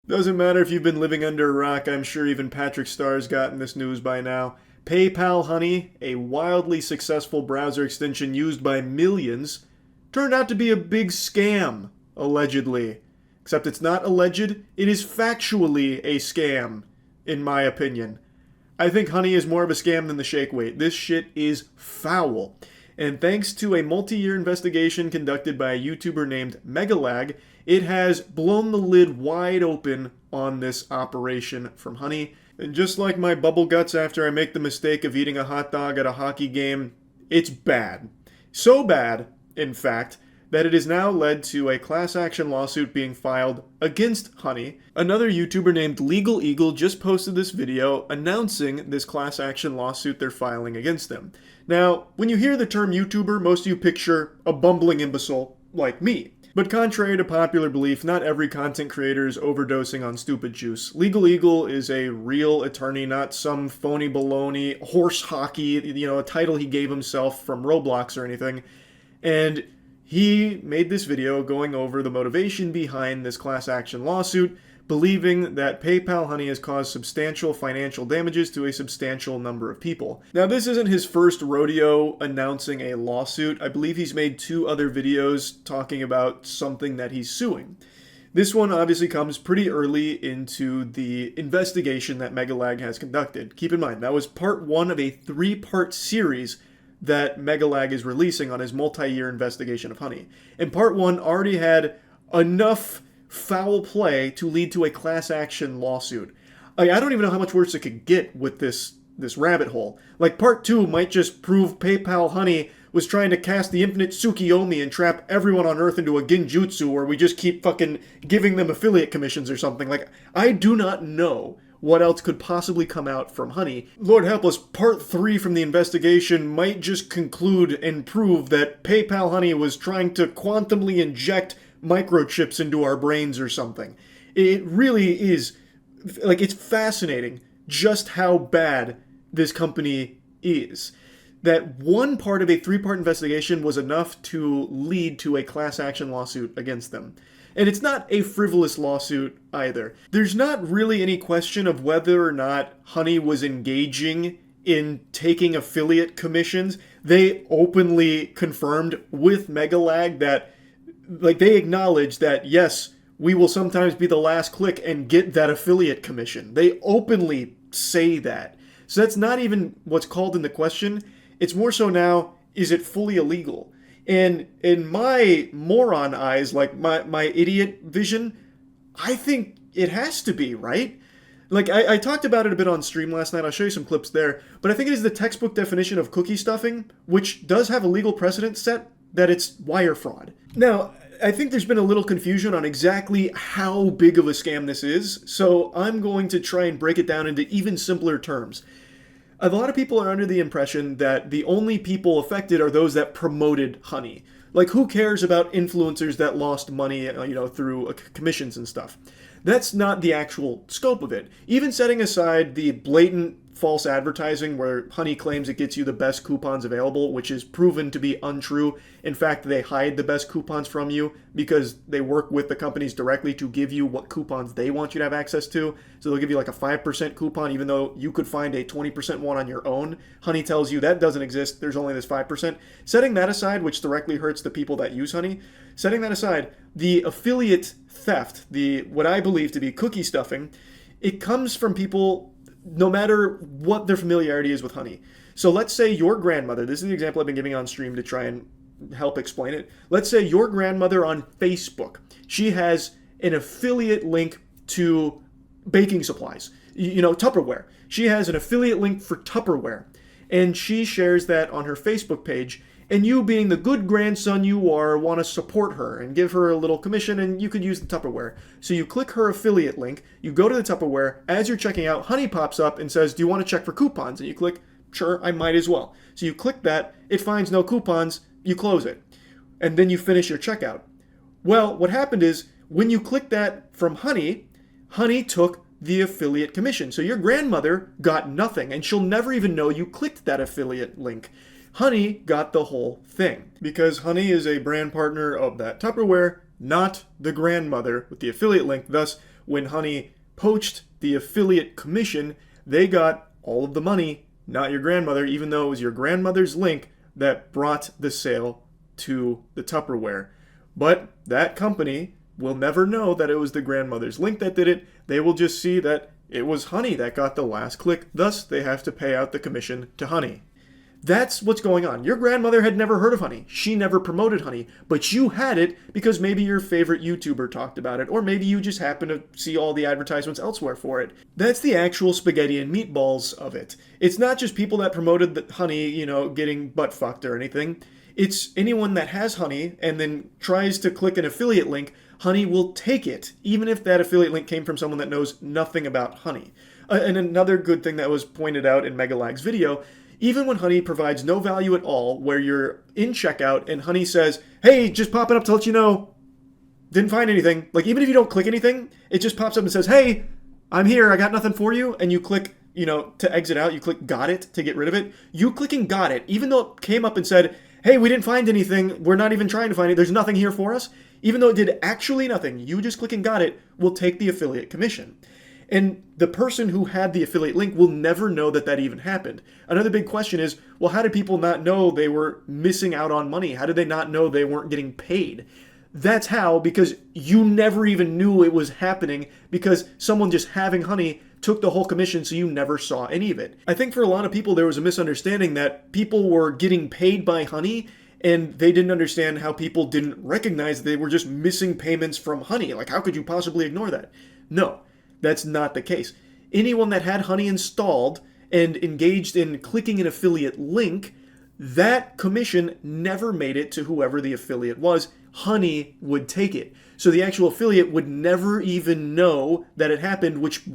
Doesn't matter if you've been living under a rock, I'm sure even Patrick Starr's gotten this news by now. PayPal Honey, a wildly successful browser extension used by millions, turned out to be a big scam, allegedly. Except it's not alleged, it is factually a scam, in my opinion. I think Honey is more of a scam than the shake weight. This shit is foul. And thanks to a multi-year investigation conducted by a YouTuber named Megalag, it has blown the lid wide open on this operation from Honey. And just like my bubble guts after I make the mistake of eating a hot dog at a hockey game, it's bad. So bad, in fact, that it has now led to a class action lawsuit being filed against Honey. Another YouTuber named Legal Eagle just posted this video announcing this class action lawsuit they're filing against them. Now, when you hear the term YouTuber, most of you picture a bumbling imbecile like me. But contrary to popular belief, not every content creator is overdosing on stupid juice. Legal Eagle is a real attorney, not some phony baloney, horse hockey, a title he gave himself from Roblox or anything. And he made this video going over the motivation behind this class action lawsuit, believing that PayPal Honey has caused substantial financial damages to a substantial number of people. Now, this isn't his first rodeo announcing a lawsuit. I believe he's made 2 other videos talking about something that he's suing. This one obviously comes pretty early into the investigation that Megalag has conducted. Keep in mind, that was part 1 of a 3-part series that Megalag is releasing on his multi-year investigation of Honey. And part 1 already had enough foul play to lead to a class action lawsuit. I don't even know how much worse it could get with this rabbit hole. Like, part 2 might just prove PayPal Honey was trying to cast the infinite Tsukiyomi and trap everyone on Earth into a Genjutsu where we just keep fucking giving them affiliate commissions or something. Like, I do not know what else could possibly come out from Honey. Lord help us, part 3 from the investigation might just conclude and prove that PayPal Honey was trying to quantumly inject microchips into our brains or something. It really is, like, it's fascinating just how bad this company is. That one part of a 3-part investigation was enough to lead to a class action lawsuit against them. And it's not a frivolous lawsuit either. There's not really any question of whether or not Honey was engaging in taking affiliate commissions. They openly confirmed with Megalag that, like, they acknowledge that, yes, we will sometimes be the last click and get that affiliate commission. They openly say that. So that's not even what's called into question. It's more so now, is it fully illegal? And in my moron eyes, like my idiot vision, I think it has to be, right? Like, I talked about it a bit on stream last night. I'll show you some clips there. But I think it is the textbook definition of cookie stuffing, which does have a legal precedent set that it's wire fraud. Now, I think there's been a little confusion on exactly how big of a scam this is, so I'm going to try and break it down into even simpler terms. A lot of people are under the impression that the only people affected are those that promoted Honey. Like, who cares about influencers that lost money, through commissions and stuff? That's not the actual scope of it. Even setting aside the blatant false advertising where Honey claims it gets you the best coupons available, which is proven to be untrue. In fact, they hide the best coupons from you because they work with the companies directly to give you what coupons they want you to have access to. So they'll give you like a 5% coupon even though you could find a 20% one on your own. Honey tells you that doesn't exist, there's only this 5%. Setting that aside, which directly hurts the people that use Honey, setting that aside, the affiliate theft, the what I believe to be cookie stuffing, it comes from people no matter what their familiarity is with Honey. So let's say your grandmother, this is the example I've been giving on stream to try and help explain it. Let's say your grandmother on Facebook, she has an affiliate link to baking supplies, Tupperware. She has an affiliate link for Tupperware, and she shares that on her Facebook page. And you, being the good grandson you are, want to support her and give her a little commission, and you could use the Tupperware. So you click her affiliate link, you go to the Tupperware, as you're checking out, Honey pops up and says, do you want to check for coupons? And you click, sure, I might as well. So you click that, it finds no coupons, you close it. And then you finish your checkout. Well, what happened is, when you click that from Honey, Honey took the affiliate commission. So your grandmother got nothing, and she'll never even know you clicked that affiliate link. Honey got the whole thing because Honey is a brand partner of that Tupperware, not the grandmother with the affiliate link. Thus, when Honey poached the affiliate commission, they got all of the money, not your grandmother, even though it was your grandmother's link that brought the sale to the Tupperware. But that company will never know that it was the grandmother's link that did it. They will just see that it was Honey that got the last click. Thus, they have to pay out the commission to Honey. That's what's going on. Your grandmother had never heard of Honey. She never promoted Honey. But you had it because maybe your favorite YouTuber talked about it, or maybe you just happened to see all the advertisements elsewhere for it. That's the actual spaghetti and meatballs of it. It's not just people that promoted the Honey, getting butt fucked or anything. It's anyone that has Honey and then tries to click an affiliate link. Honey will take it, even if that affiliate link came from someone that knows nothing about Honey. And another good thing that was pointed out in Megalag's video, even when Honey provides no value at all, where you're in checkout and Honey says, hey, just popping up to let you know, didn't find anything. Like, even if you don't click anything, it just pops up and says, hey, I'm here, I got nothing for you. And you click, to exit out, you click got it to get rid of it. You clicking got it, even though it came up and said, hey, we didn't find anything, we're not even trying to find it, there's nothing here for us. Even though it did actually nothing, you just clicking got it will take the affiliate commission. And the person who had the affiliate link will never know that that even happened. Another big question is, well, how did people not know they were missing out on money? How did they not know they weren't getting paid? That's how, because you never even knew it was happening, because someone just having Honey took the whole commission, so you never saw any of it. I think for a lot of people there was a misunderstanding that people were getting paid by Honey, and they didn't understand how people didn't recognize they were just missing payments from Honey. Like, how could you possibly ignore that? No, that's not the case. Anyone that had Honey installed and engaged in clicking an affiliate link, that commission never made it to whoever the affiliate was. Honey would take it. So the actual affiliate would never even know that it happened, which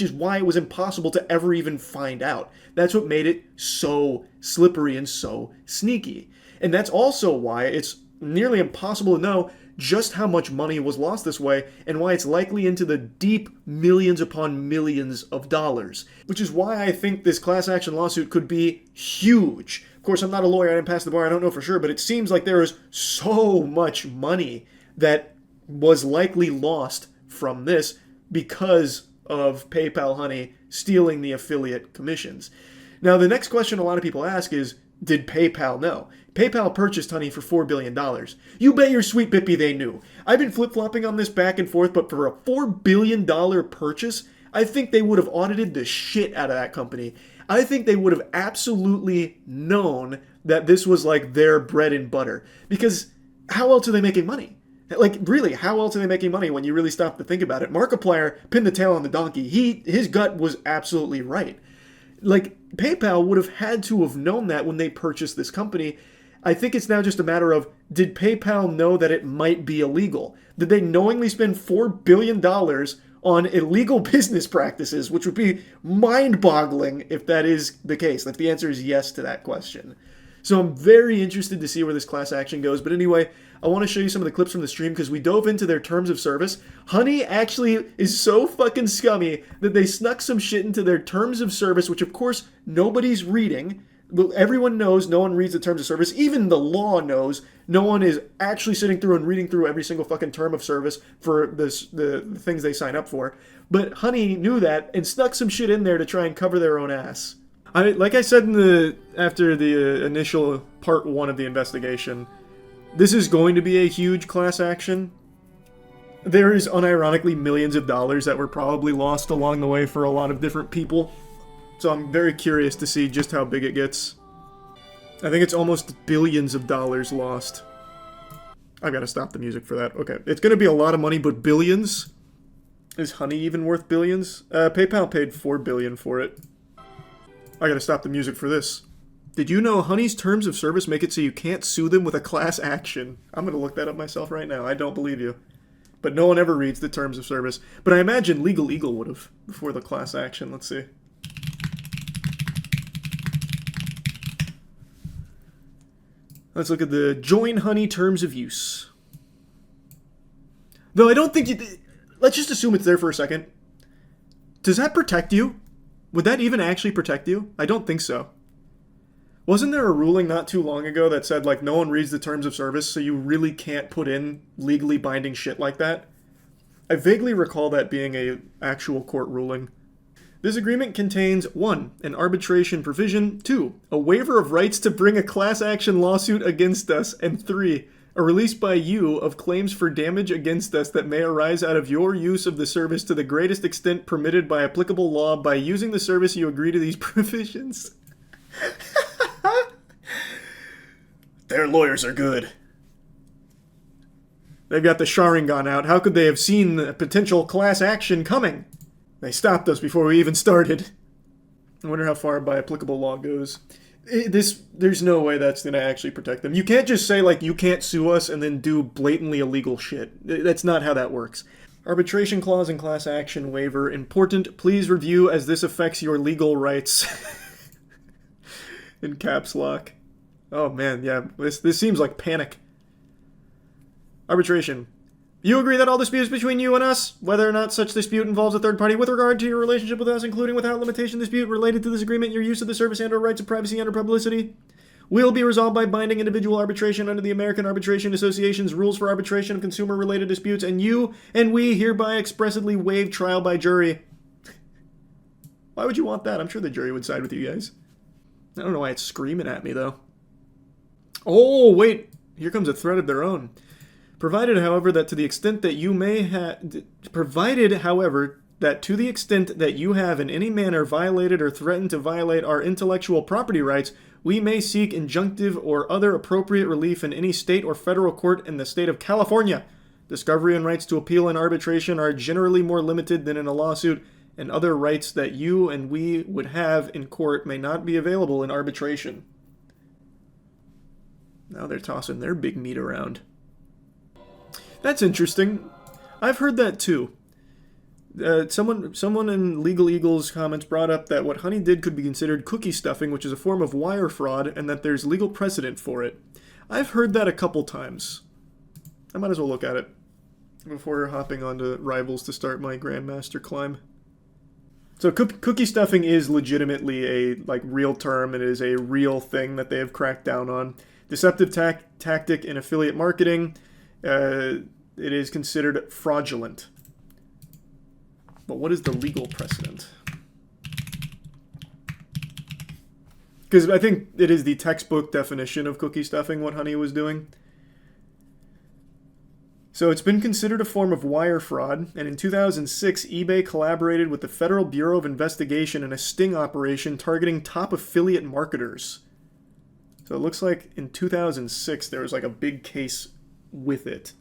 is why it was impossible to ever even find out. That's what made it so slippery and so sneaky. And that's also why it's nearly impossible to know just how much money was lost this way, and why it's likely into the deep millions upon millions of dollars. Which is why I think this class action lawsuit could be huge. Of course, I'm not a lawyer, I didn't pass the bar, I don't know for sure, but it seems like there is so much money that was likely lost from this because of PayPal Honey stealing the affiliate commissions. Now, the next question a lot of people ask is, did PayPal know? PayPal purchased Honey for $4 billion. You bet your sweet bippy they knew. I've been flip-flopping on this back and forth, but for a $4 billion purchase, I think they would have audited the shit out of that company. I think they would have absolutely known that this was like their bread and butter. Because how else are they making money? Like, really, how else are they making money when you really stop to think about it? Markiplier pinned the tail on the donkey. His gut was absolutely right. Like, PayPal would have had to have known that when they purchased this company. I think it's now just a matter of, did PayPal know that it might be illegal? Did they knowingly spend $4 billion on illegal business practices, which would be mind-boggling if that is the case? If the answer is yes to that question. So I'm very interested to see where this class action goes. But anyway, I want to show you some of the clips from the stream because we dove into their terms of service. Honey actually is so fucking scummy that they snuck some shit into their terms of service, which of course nobody's reading. Everyone knows no one reads the terms of service. Even the law knows no one is actually sitting through and reading through every single fucking term of service for the things they sign up for. But Honey knew that and snuck some shit in there to try and cover their own ass. Like I said after the initial part 1 of the investigation, this is going to be a huge class action. There is unironically millions of dollars that were probably lost along the way for a lot of different people. So I'm very curious to see just how big it gets. I think it's almost billions of dollars lost. I've got to stop the music for that. Okay, it's going to be a lot of money, but billions? Is Honey even worth billions? PayPal paid $4 billion for it. I gotta stop the music for this. Did you know Honey's terms of service make it so you can't sue them with a class action? I'm gonna look that up myself right now. I don't believe you. But no one ever reads the terms of service. But I imagine Legal Eagle would have before the class action. Let's see. Let's look at the Join Honey terms of use. Though I don't think you... Let's just assume it's there for a second. Does that protect you? Would that even actually protect you? I don't think so. Wasn't there a ruling not too long ago that said, like, no one reads the terms of service, so you really can't put in legally binding shit like that? I vaguely recall that being a actual court ruling. This agreement contains 1. An arbitration provision, 2. A waiver of rights to bring a class action lawsuit against us, and 3. A release by you of claims for damage against us that may arise out of your use of the service to the greatest extent permitted by applicable law. By using the service, you agree to these provisions. Their lawyers are good. They've got the Sharingan out. How could they have seen the potential class action coming? They stopped us before we even started. I wonder how far by applicable law goes. There's no way that's going to actually protect them. You can't just say, like, you can't sue us and then do blatantly illegal shit. That's not how that works. Arbitration clause and class action waiver. Important. Please review as this affects your legal rights. In caps lock. Oh, man, yeah. This seems like panic. Arbitration. You agree that all disputes between you and us, whether or not such dispute involves a third party with regard to your relationship with us, including without limitation dispute related to this agreement, your use of the service and or rights of privacy and or publicity, will be resolved by binding individual arbitration under the American Arbitration Association's rules for arbitration of consumer-related disputes, and you and we hereby expressly waive trial by jury. Why would you want that? I'm sure the jury would side with you guys. I don't know why it's screaming at me, though. Oh, wait. Here comes a threat of their own. Provided, however, that to the extent that you have in any manner violated or threatened to violate our intellectual property rights, we may seek injunctive or other appropriate relief in any state or federal court in the state of California. Discovery and rights to appeal in arbitration are generally more limited than in a lawsuit, and other rights that you and we would have in court may not be available in arbitration. Now they're tossing their big meat around. That's interesting. I've heard that too. Someone in Legal Eagle's comments brought up that what Honey did could be considered cookie stuffing, which is a form of wire fraud, and that there's legal precedent for it. I've heard that a couple times. I might as well look at it before hopping onto Rivals to start my Grandmaster climb. So cookie stuffing is legitimately a real term. It is a real thing that they have cracked down on. Deceptive tactic in affiliate marketing. It is considered fraudulent. But what is the legal precedent? Because I think it is the textbook definition of cookie stuffing what Honey was doing. So it's been considered a form of wire fraud, and in 2006, eBay collaborated with the Federal Bureau of Investigation in a sting operation targeting top affiliate marketers. So it looks like in 2006 there was a big case with it.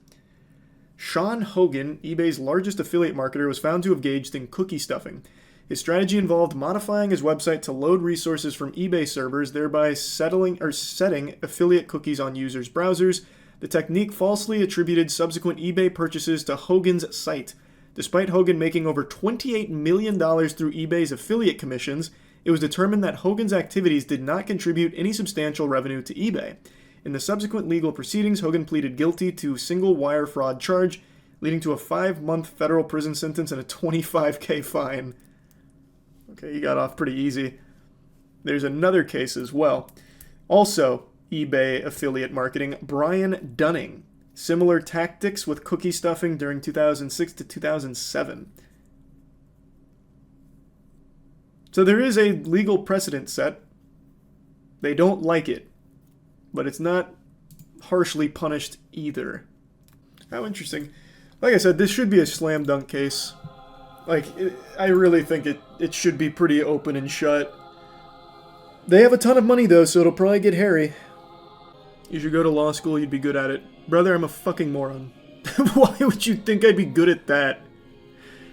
Sean Hogan, eBay's largest affiliate marketer, was found to have engaged in cookie stuffing. His strategy involved modifying his website to load resources from eBay servers, thereby setting affiliate cookies on users' browsers. The technique falsely attributed subsequent eBay purchases to Hogan's site. Despite Hogan making over $28 million through eBay's affiliate commissions, it was determined that Hogan's activities did not contribute any substantial revenue to eBay. In the subsequent legal proceedings, Hogan pleaded guilty to a single wire fraud charge, leading to a 5-month federal prison sentence and a $25,000 fine. Okay, he got off pretty easy. There's another case as well. Also, eBay affiliate marketing, Brian Dunning. Similar tactics with cookie stuffing during 2006 to 2007. So there is a legal precedent set. They don't like it. But it's not harshly punished either. How interesting. Like I said, this should be a slam dunk case. I really think it should be pretty open and shut. They have a ton of money though, so it'll probably get hairy. You should go to law school, you'd be good at it. Brother, I'm a fucking moron. Why would you think I'd be good at that?